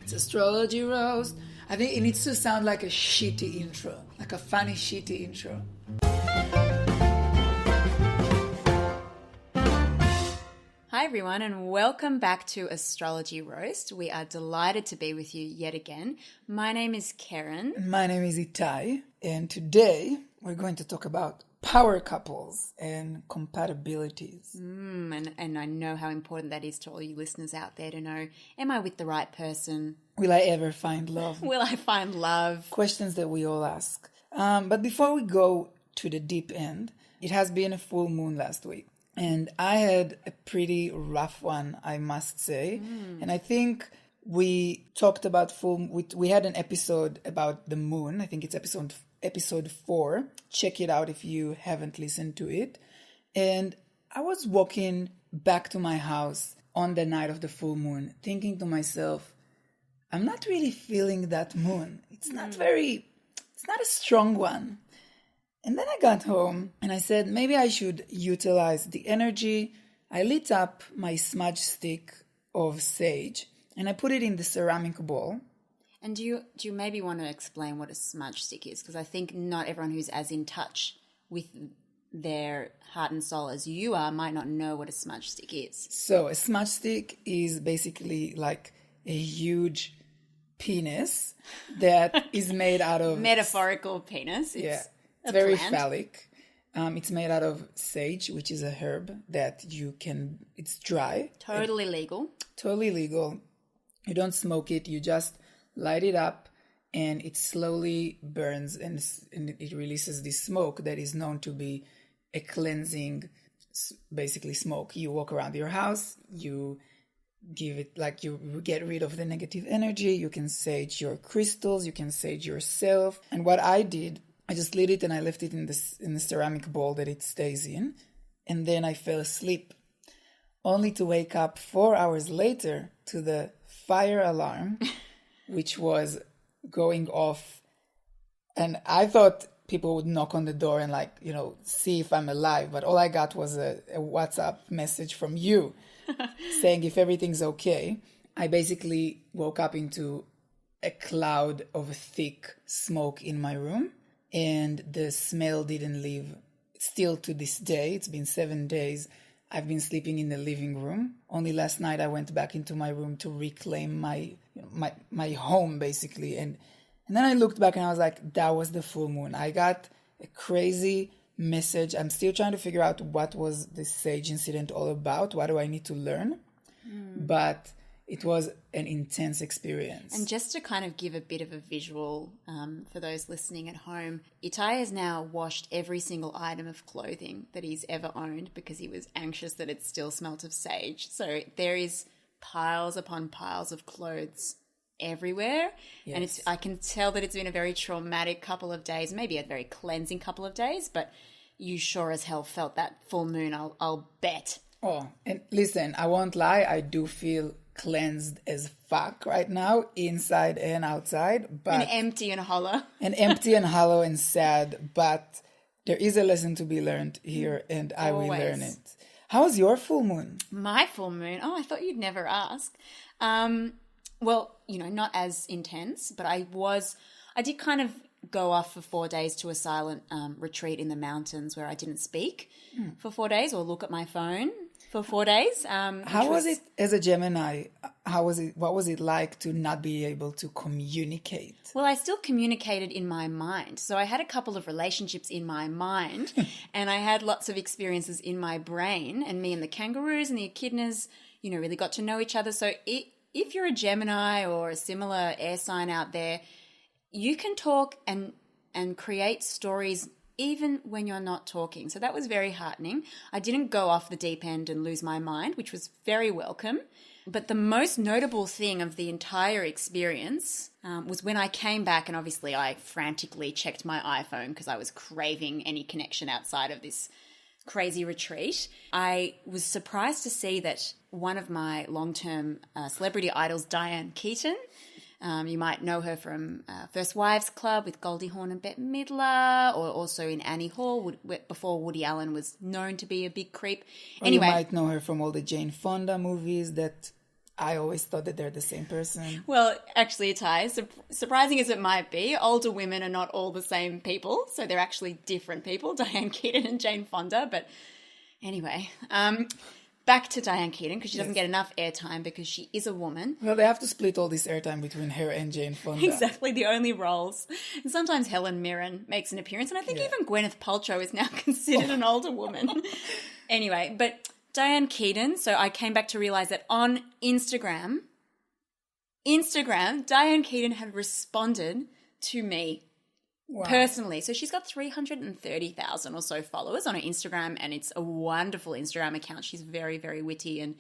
It's Astrology Roast. I think it needs to sound like a shitty intro, like a funny shitty intro. Hi everyone and welcome back to Astrology Roast. We are delighted to be with you yet again. My name is Keren. My name is Etai, and today we're going to talk about power couples and compatibilities. And I know how important that is to all you listeners out there to know, am I with the right person? Will I ever find love? Will I find love? Questions that we all ask. But before we go to the deep end, it has been a full moon last week. And I had a pretty rough one, I must say. And I think we talked about we had an episode about the moon. I think it's episode 4. Check it out if you haven't listened to it. And I was walking back to my house on the night of the full moon, thinking to myself, I'm not really feeling that moon. It's not a strong one. And then I got home and I said, maybe I should utilize the energy. I lit up my smudge stick of sage and I put it in the ceramic bowl. And do you maybe want to explain what a smudge stick is? Because I think not everyone who's as in touch with their heart and soul as you are might not know what a smudge stick is. So a smudge stick is basically like a huge penis that is made out of... Metaphorical penis. It's very phallic. It's made out of sage, which is a herb that it's dry. Totally legal. Totally legal. You don't smoke it. You just light it up and it slowly burns and it releases this smoke that is known to be a cleansing, basically smoke. You walk around your house, you give it like you get rid of the negative energy. You can sage your crystals, you can sage yourself. And what I did, I just lit it and I left it in the ceramic bowl that it stays in. And then I fell asleep, only to wake up 4 hours later to the fire alarm, which was going off. And I thought people would knock on the door and see if I'm alive. But all I got was a WhatsApp message from you saying if everything's okay. I basically woke up into a cloud of thick smoke in my room. And the smell didn't leave. Still to this day, it's been 7 days, I've been sleeping in the living room. Only last night I went back into my room to reclaim my home, basically. And then I looked back and I was like, that was the full moon. I got a crazy message. I'm still trying to figure out what was this sage incident all about. What do I need to learn? But it was an intense experience. And just to kind of give a bit of a visual for those listening at home, Etai has now washed every single item of clothing that he's ever owned because he was anxious that it still smelt of sage. So there is piles upon piles of clothes everywhere. Yes. And I can tell that it's been a very traumatic couple of days, maybe a very cleansing couple of days, but you sure as hell felt that full moon, I'll bet. Oh, and listen, I won't lie, I do feel cleansed as fuck right now, inside and outside, but and empty and hollow and sad, but there is a lesson to be learned here and I will learn it. How was your full moon? My full moon? Oh, I thought you'd never ask. Well, not as intense, but I did kind of go off for 4 days to a silent retreat in the mountains where I didn't speak for 4 days or look at my phone for 4 days. How was it as a Gemini? What was it like to not be able to communicate? Well, I still communicated in my mind. So I had a couple of relationships in my mind and I had lots of experiences in my brain, and me and the kangaroos and the echidnas, really got to know each other. So if you're a Gemini or a similar air sign out there, you can talk and create stories even when you're not talking. So that was very heartening. I didn't go off the deep end and lose my mind, which was very welcome. But the most notable thing of the entire experience was when I came back, and obviously I frantically checked my iPhone because I was craving any connection outside of this crazy retreat. I was surprised to see that one of my long-term celebrity idols, Diane Keaton, you might know her from First Wives Club with Goldie Hawn and Bette Midler, or also in Annie Hall, before Woody Allen was known to be a big creep. Or you might know her from all the Jane Fonda movies that I always thought that they're the same person. Well, actually, Etai, surprising as it might be, older women are not all the same people. So they're actually different people, Diane Keaton and Jane Fonda. But anyway, back to Diane Keaton, because she doesn't get enough airtime because she is a woman. Well, they have to split all this airtime between her and Jane Fonda. Exactly, the only roles. And sometimes Helen Mirren makes an appearance. And I think even Gwyneth Paltrow is now considered an older woman. Anyway, but Diane Keaton, so I came back to realize that on Instagram, Diane Keaton had responded to me personally. So she's got 330,000 or so followers on her Instagram, and it's a wonderful Instagram account. She's very, very witty and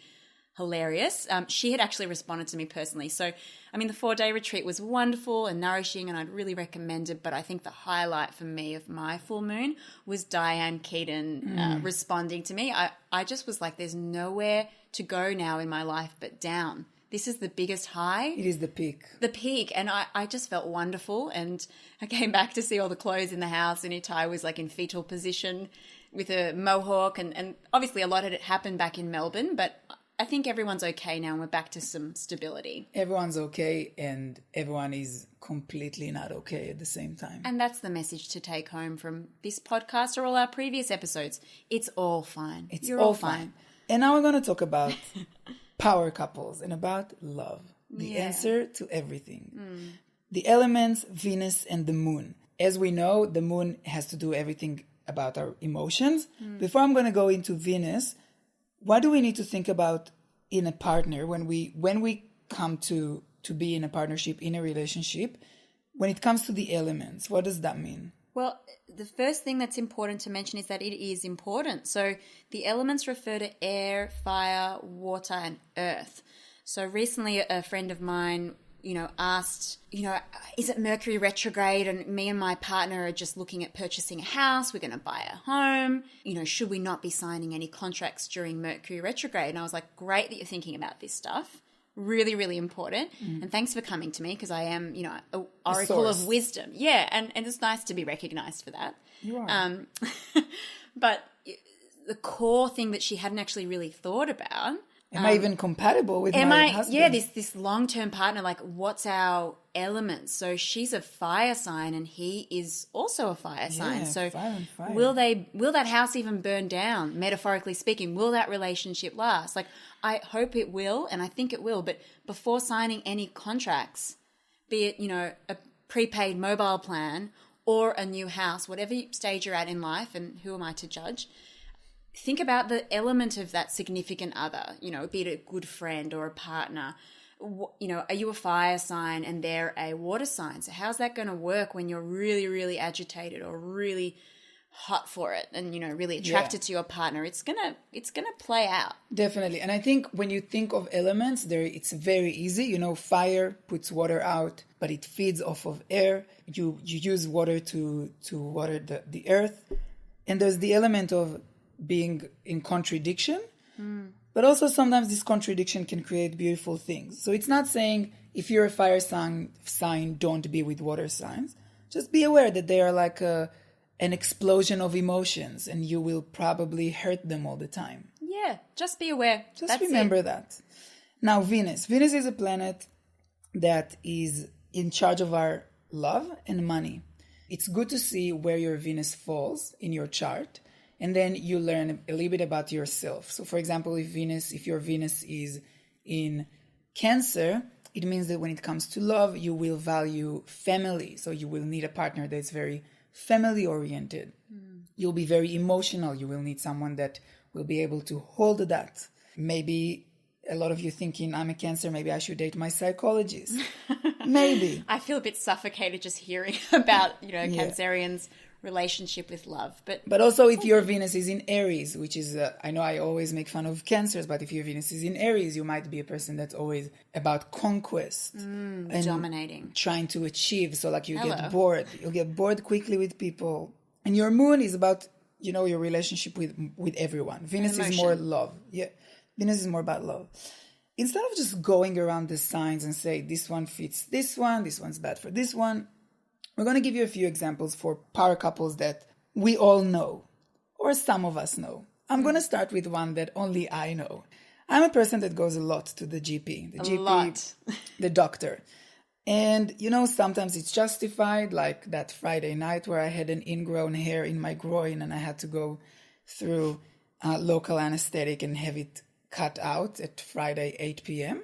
hilarious. She had actually responded to me personally. So, I mean, the 4-day retreat was wonderful and nourishing, and I'd really recommend it. But I think the highlight for me of my full moon was Diane Keaton responding to me. I just was like, there's nowhere to go now in my life but down. This is the biggest high. It is the peak. The peak. And I just felt wonderful. And I came back to see all the clothes in the house, and Etai was like in fetal position with a mohawk. And obviously a lot had happened back in Melbourne, but I think everyone's okay now and we're back to some stability. Everyone's okay, and everyone is completely not okay at the same time. And that's the message to take home from this podcast or all our previous episodes. It's all fine. You're all fine. And now we're going to talk about power couples and about love. The answer to everything. The elements, Venus and the moon. As we know, the moon has to do everything about our emotions. Before I'm going to go into Venus, what do we need to think about in a partner when we come to be in a partnership, in a relationship, when it comes to the elements? What does that mean? Well, the first thing that's important to mention is that it is important. So the elements refer to air, fire, water, and earth. So recently a friend of mine, asked, is it Mercury retrograde? And me and my partner are just looking at purchasing a house. We're going to buy a home. Should we not be signing any contracts during Mercury retrograde? And I was like, great that you're thinking about this stuff. Really, really important. And thanks for coming to me, because I am, an oracle of wisdom. Yeah, and it's nice to be recognized for that. You are. But the core thing that she hadn't actually really thought about. Am I even compatible with my husband? Yeah, this long-term partner, like what's our element? So she's a fire sign and he is also a fire sign. So fire. will that house even burn down, metaphorically speaking? Will that relationship last? Like, I hope it will, and I think it will, but before signing any contracts, be it, a prepaid mobile plan or a new house, whatever stage you're at in life, and who am I to judge? Think about the element of that significant other, be it a good friend or a partner. Are you a fire sign and they're a water sign? So how's that going to work when you're really, really agitated or really hot for it and, really attracted to your partner? It's gonna play out. Definitely. And I think when you think of elements, it's very easy. Fire puts water out, but it feeds off of air. You use water to water the earth. And there's the element of being in contradiction, but also sometimes this contradiction can create beautiful things. So it's not saying if you're a fire sign, don't be with water signs. Just be aware that they are like an explosion of emotions, and you will probably hurt them all the time. Yeah, just be aware. Just remember that. Now, Venus. Venus is a planet that is in charge of our love and money. It's good to see where your Venus falls in your chart. And then you learn a little bit about yourself. So, for example, if your Venus is in Cancer, it means that when it comes to love, you will value family. So you will need a partner that's very family-oriented. You'll be very emotional. You will need someone that will be able to hold that. Maybe a lot of you thinking, I'm a Cancer, maybe I should date my psychologist. Maybe. I feel a bit suffocated just hearing about, Cancerians' relationship with love. But also if your Venus is in Aries, which is, I know I always make fun of Cancers, but if your Venus is in Aries, you might be a person that's always about conquest. And dominating. Trying to achieve. So like get bored. You'll get bored quickly with people. And your moon is about, your relationship with everyone. Venus is more love. Yeah. Venus is more about love. Instead of just going around the signs and say, this one fits this one's bad for this one, we're going to give you a few examples for power couples that we all know, or some of us know. I'm going to start with one that only I know. I'm a person that goes a lot to the GP. The GP, lot. The doctor. And, sometimes it's justified, like that Friday night where I had an ingrown hair in my groin and I had to go through local anesthetic and have it cut out at Friday, 8 p.m.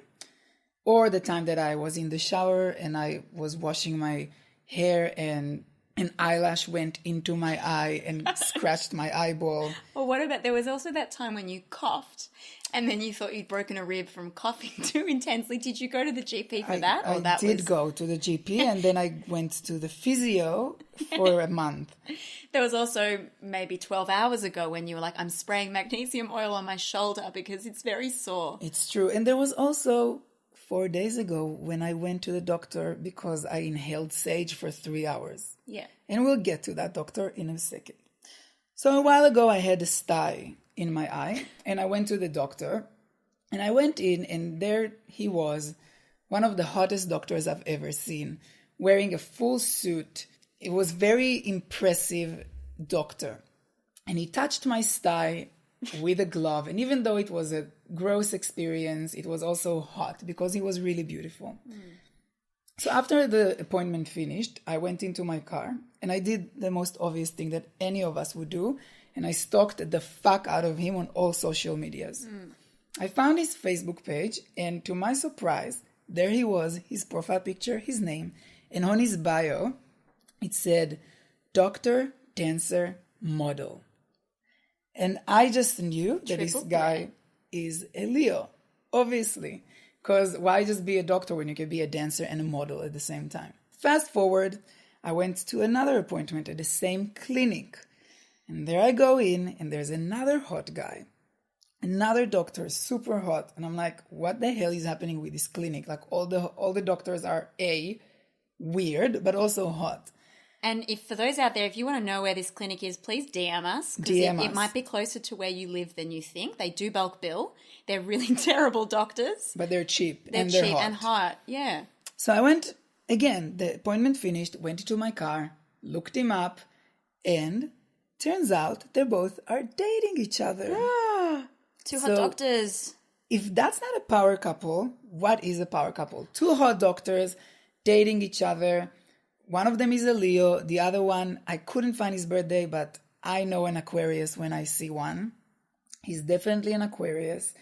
Or the time that I was in the shower and I was washing my hair and an eyelash went into my eye and scratched my eyeball. Or what about, there was also that time when you coughed and then you thought you'd broken a rib from coughing too intensely. Did you go to the GP for that? I did go to the GP and then I went to the physio for a month. There was also maybe 12 hours ago when you were like, I'm spraying magnesium oil on my shoulder because it's very sore. It's true. And there was also 4 days ago when I went to the doctor because I inhaled sage for 3 hours. Yeah. And we'll get to that, doctor, in a second. So a while ago, I had a sty in my eye, and I went to the doctor, and I went in, and there he was, one of the hottest doctors I've ever seen, wearing a full suit. It was very impressive doctor. And he touched my sty with a glove, and even though it was a gross experience, it was also hot because he was really beautiful. So after the appointment finished, I went into my car and I did the most obvious thing that any of us would do. And I stalked the fuck out of him on all social medias. I found his Facebook page and to my surprise, there he was, his profile picture, his name. And on his bio, it said, doctor, dancer, model. And I just knew that this guy is a Leo, obviously. Because why just be a doctor when you can be a dancer and a model at the same time? Fast forward, I went to another appointment at the same clinic. And there I go in, and there's another hot guy. Another doctor, super hot. And I'm like, what the hell is happening with this clinic? Like all the doctors are weird, but also hot. And if for those out there, if you want to know where this clinic is, please DM us. Because it might be closer to where you live than you think. They do bulk bill. They're really terrible doctors. But they're cheap. They're cheap and hot. Yeah. So I went, again, the appointment finished, went into my car, looked him up, and turns out they both are dating each other. Two hot doctors. If that's not a power couple, what is a power couple? Two hot doctors dating each other. One of them is a Leo. The other one, I couldn't find his birthday, but I know an Aquarius when I see one. He's definitely an Aquarius.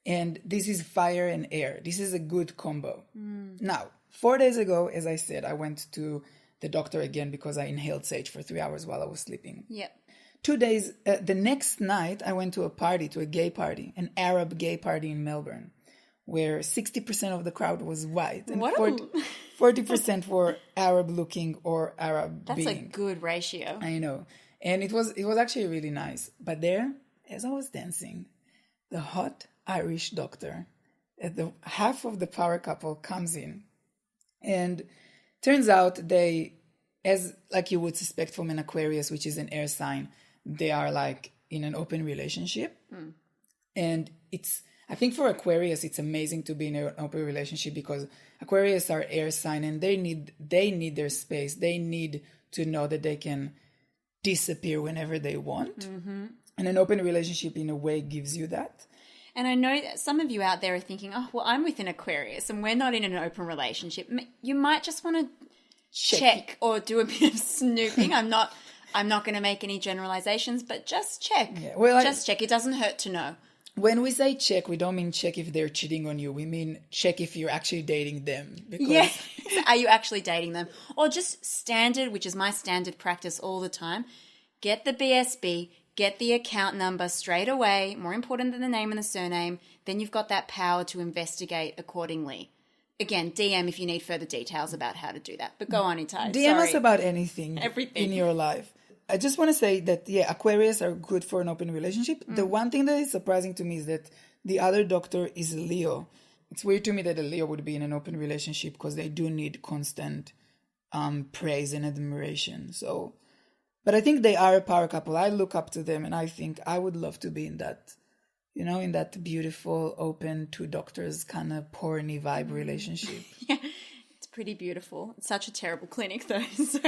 And this is fire and air. This is a good combo. Now, 4 days ago, as I said, I went to the doctor again because I inhaled sage for 3 hours while I was sleeping. Yep. 2 days, the next night, I went to a party, to a gay party, an Arab gay party in Melbourne, where 60% of the crowd was white and 40% were Arab-looking or Arab being. That's a good ratio. I know. And it was actually really nice. But there, as I was dancing, the hot Irish doctor, at the half of the power couple comes in. And turns out they, as like you would suspect from an Aquarius, which is an air sign, they are like in an open relationship. And I think for Aquarius, it's amazing to be in an open relationship because Aquarius are air sign and they need their space. They need to know that they can disappear whenever they want. And an open relationship in a way gives you that. And I know that some of you out there are thinking, oh, well, I'm with an Aquarius and we're not in an open relationship. You might just want to check or do a bit of snooping. I'm not going to make any generalizations, but just check. Yeah, well, just check. It doesn't hurt to know. When we say check, we don't mean check if they're cheating on you. We mean check if you're actually dating them. Yeah. Are you actually dating them? Or just standard, which is my standard practice all the time. Get the BSB, get the account number straight away, more important than the name and the surname. Then you've got that power to investigate accordingly. Again, DM if you need further details about how to do that. But go on, Etai. DM us about anything Everything in your life. I just want to say that, Aquarius are good for an open relationship. The one thing that is surprising to me is that the other doctor is a Leo. It's weird to me that a Leo would be in an open relationship because they do need constant praise and admiration. So, but I think they are a power couple. I look up to them and I think I would love to be in that, in that beautiful, open, two doctors kind of porny vibe relationship. Yeah, it's pretty beautiful. It's such a terrible clinic though. So.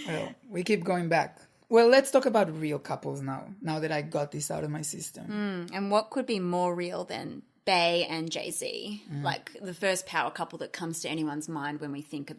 Well, we keep going back. Well, let's talk about real couples now that I got this out of my system. And what could be more real than Bey and Jay-Z, like the first power couple that comes to anyone's mind when we think of